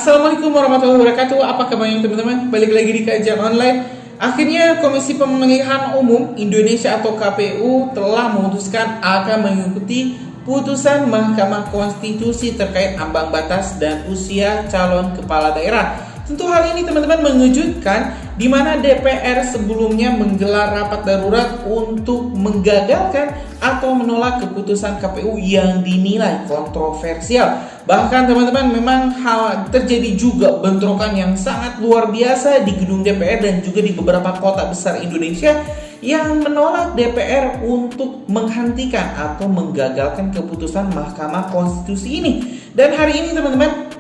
Assalamualaikum warahmatullahi wabarakatuh. Apa kabarnya teman-teman? Balik lagi di kajian online. Akhirnya Komisi Pemilihan Umum Indonesia atau KPU telah memutuskan akan mengikuti putusan Mahkamah Konstitusi terkait ambang batas dan usia calon kepala daerah. Tentu hal ini teman-teman mengejutkan, di mana DPR sebelumnya menggelar rapat darurat untuk menggagalkan atau menolak keputusan KPU yang dinilai kontroversial. Bahkan teman-teman memang terjadi juga bentrokan yang sangat luar biasa di gedung DPR dan juga di beberapa kota besar Indonesia yang menolak DPR untuk menghentikan atau menggagalkan keputusan Mahkamah Konstitusi ini. Dan hari ini teman-teman,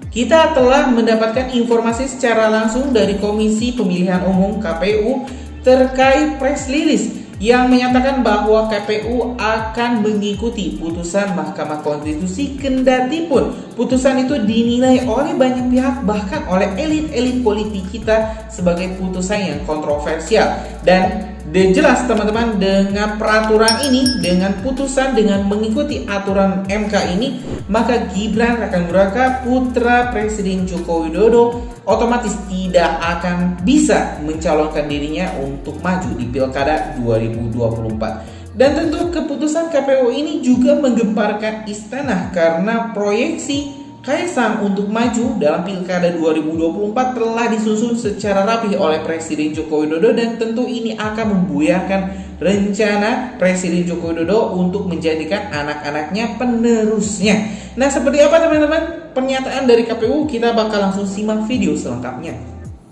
kita telah mendapatkan informasi secara langsung dari Komisi Pemilihan Umum KPU terkait press release yang menyatakan bahwa KPU akan mengikuti putusan Mahkamah Konstitusi kendati pun putusan itu dinilai oleh banyak pihak, bahkan oleh elit-elit politik kita sebagai putusan yang kontroversial. Dan jelas teman-teman, dengan peraturan ini, dengan putusan, dengan mengikuti aturan MK ini, maka Gibran Rakabuming putra Presiden Joko Widodo otomatis tidak akan bisa mencalonkan dirinya untuk maju di Pilkada 2024. Dan tentu keputusan KPU ini juga menggemparkan istana karena proyeksi Kaisang untuk maju dalam Pilkada 2024 telah disusun secara rapi oleh Presiden Joko Widodo, dan tentu ini akan membuyarkan rencana Presiden Joko Widodo untuk menjadikan anak-anaknya penerusnya. Nah, seperti apa teman-teman pernyataan dari KPU? Kita bakal langsung simak video selengkapnya.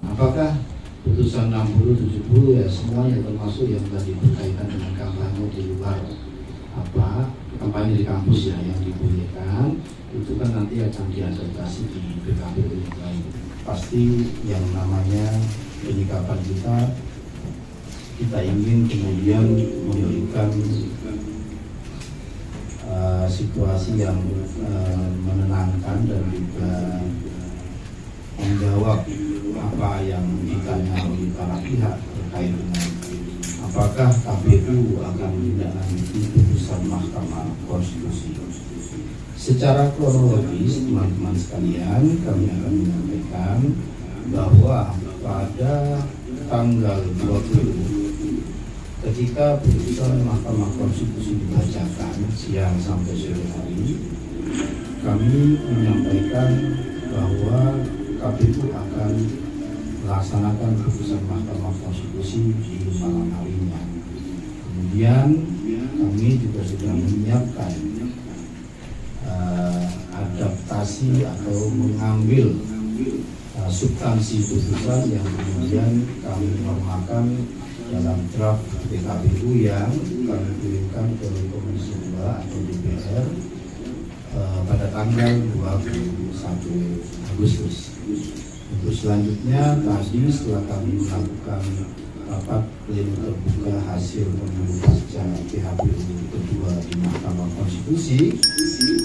Apakah putusan 60-70 ya semuanya, termasuk yang tadi berkaitan dengan kampanye di luar kampanye di kampus ya, yang dibolehkan itu kan nanti akan diadaptasi di PKPU yang lain. Pasti yang namanya penyikapan kita ingin kemudian memberikan situasi yang menenangkan dan juga menjawab apa yang ditanya oleh para pihak terkait dengan apakah KPU akan menindaklanjuti putusan Mahkamah Konstitusi. Secara kronologis teman-teman sekalian, kami akan menyampaikan bahwa pada tanggal 20 ketika putusan Mahkamah Konstitusi dibacakan siang sampai sore hari, kami menyampaikan bahwa KPU akan melaksanakan putusan Mahkamah Konstitusi di malam harinya. Kemudian kami juga sudah menyiapkan adaptasi atau mengambil substansi putusan yang kemudian kami normakan dalam draft PKPU yang kami kirimkan ke Komisi 2 atau DPR pada tanggal 21 Agustus. Untuk selanjutnya tadi setelah kami melakukan rapat pleno terbuka hasil pemilu pasca PHPU kedua di Mahkamah Konstitusi,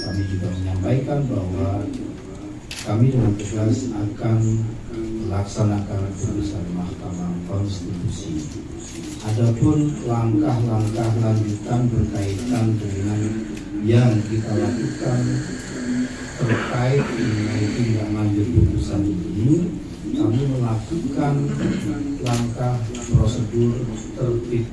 kami juga menyampaikan bahwa kami dengan tegas akan melaksanakan putusan Mahkamah Konstitusi. Adapun langkah-langkah lanjutan berkaitan dengan yang kita lakukan terkait dengan tindak lanjut putusan ini, kami melakukan langkah prosedur tertib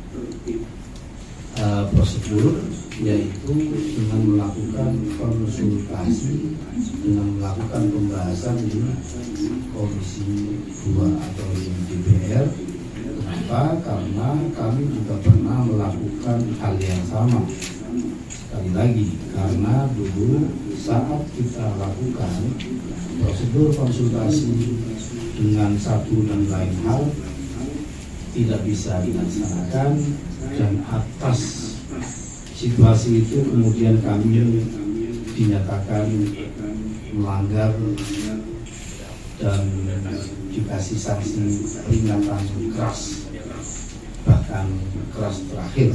yaitu dengan melakukan konsultasi, dengan melakukan pembahasan di Komisi 2 atau di DPR. Kenapa? Karena kami juga pernah melakukan hal yang sama. Sekali lagi, karena dulu saat kita lakukan prosedur konsultasi dengan satu dan lain hal tidak bisa dilaksanakan, dan atas situasi itu kemudian kami dinyatakan melanggar dan dikasih sanksi peringatan keras, bahkan keras terakhir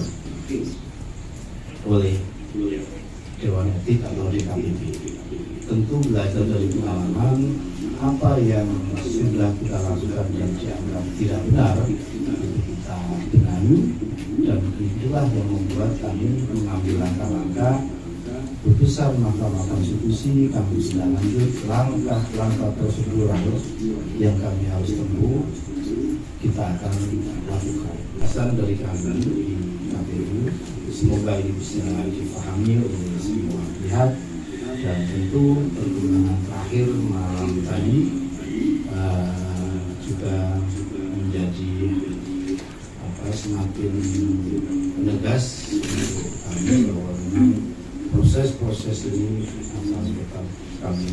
oleh Dewan Etik atau DKPP. Tentu belajar dari pengalaman, apa yang sudah kita lakukan dan dianggap tidak benar itu kita benahi, dan itulah yang membuat kami mengambil langkah-langkah putusan Mahkamah Konstitusi kami sudah lanjut langkah-langkah prosedural yang kami harus tempuh, kita akan lakukan. Pesan dari kami di KPU, semoga ini bisa dipahami oleh semua pihak, dan tentu perkembangan terakhir malam tadi juga menjadi semakin menegas untuk kami bahwa memang proses-proses ini akan tetap kami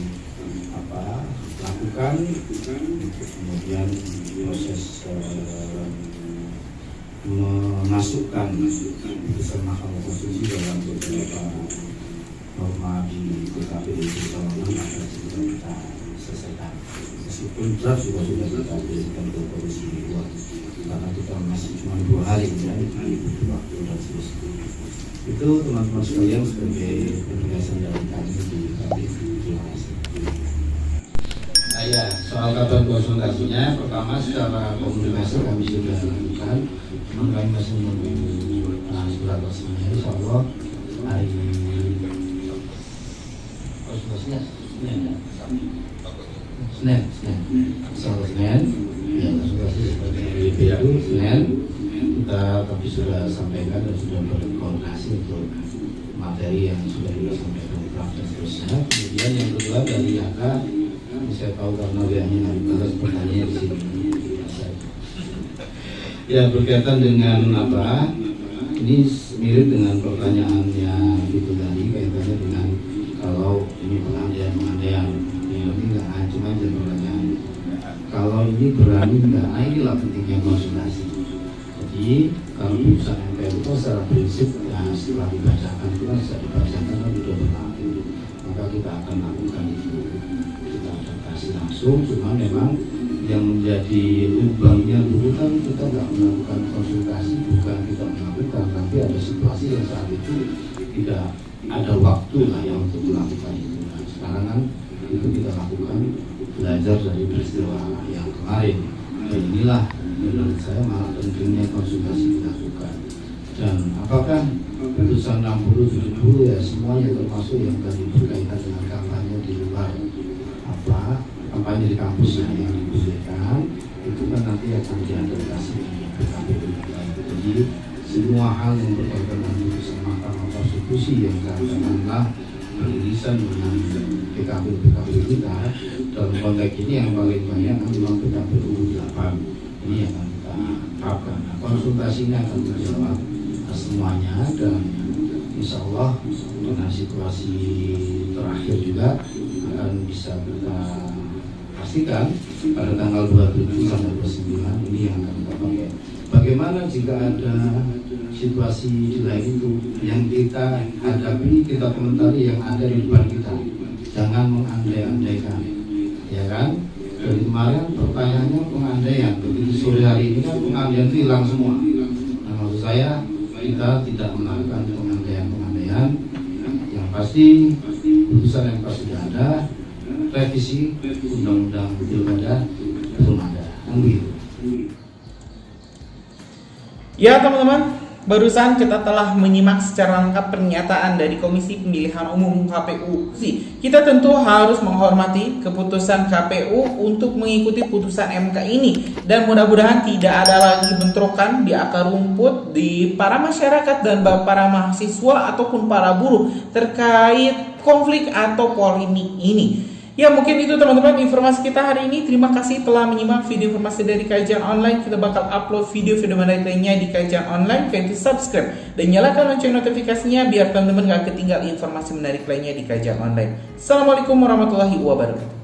lakukan untuk kemudian proses memasukkan putusan Mahkamah Konstitusi dalam beberapa norma di PKPU akan segera kita selesaikan. Meskipun draft sudah kita berikan ke Komisi 2 karena kita masih cuma 2 hari ya, butuh waktu dan seterusnya. Itu teman-teman sekalian sebagai penegasan dari kami di KPU. Terima kasih. Ya, soal kabar konsultasinya, pertama secara komunikasi kami sudah lakukan, namun kami masih menunggu surat resminya. Insya Allah hari konsultasinya Senin, soal Senin, ya konsultasi sebagai BPU Senin, kita tapi sudah sampaikan dan sudah berkoordinasi untuk materi yang sudah kita sampaikan draft dan seterusnya. Kemudian yang kedua dari Yaka, saya tahu karena biasanya nanti terus pertanyaan di sini. Ya, berkaitan dengan apa? Ini mirip dengan pertanyaannya itu tadi, kaitannya dengan kalau ini pengandaian, yang penting nggak cuma aja pertanyaan. Kalau ini berani nggak? Inilah pentingnya konsultasi. Jadi kalau putusan MK itu secara prinsip ya, setelah dibacakan itu kan sudah dibacakan kan sudah berlaku, maka kita akan lakukan itu. Langsung, cuma memang yang menjadi lubangnya dulu kan kita nggak melakukan konsultasi, bukan kita melakukan, tapi ada situasi yang saat itu tidak ada waktu lah ya untuk melakukan itu. Nah, sekarang kan itu kita lakukan, belajar dari peristiwa yang kemarin. Dan inilah menurut saya malah pentingnya konsultasi dilakukan. Dan apakah putusan 60-70 ya semuanya termasuk yang tadi berkaitan dengan kampanye di luar kampanye di kampus yang dibolehkan itu kan nanti akan diadaptasi di PKPU. Jadi semua hal yang berkaitan dengan putusan Mahkamah Konstitusi yang katakanlah beririsan dengan PKPU kita dalam konteks ini yang paling banyak memang PKPU 8 ini yang akan kita terapkan. Nah, konsultasinya akan menjawab semuanya dan insya Allah dengan situasi terakhir juga akan bisa kita pastikan pada tanggal 27 sampai 29 ini yang akan kita pakai. Bagaimana jika ada situasi di lain itu yang kita hadapi, kita komentari yang ada di depan kita. Jangan mengandai-andaikan, ya kan? Dari kemarin pertanyaannya pengandaian, begitu sore hari ini kan pengandaian itu hilang semua. Nah, maksud saya kita tidak melakukan pengandaian. Yang pasti putusan MK sudah ada, revisi undang-undang pilkada belum ada. Ya teman-teman, barusan kita telah menyimak secara lengkap pernyataan dari Komisi Pemilihan Umum KPU. Kita tentu harus menghormati keputusan KPU untuk mengikuti putusan MK ini, dan mudah-mudahan tidak ada lagi bentrokan di akar rumput di para masyarakat dan para mahasiswa ataupun para buruh terkait konflik atau polemik ini. Ya, mungkin itu teman-teman informasi kita hari ini. Terima kasih telah menyimak video informasi dari Kajian Online. Kita bakal upload video-video menarik lainnya di Kajian Online. Jangan lupa subscribe dan nyalakan lonceng notifikasinya biar teman-teman gak ketinggalan informasi menarik lainnya di Kajian Online. Assalamualaikum warahmatullahi wabarakatuh.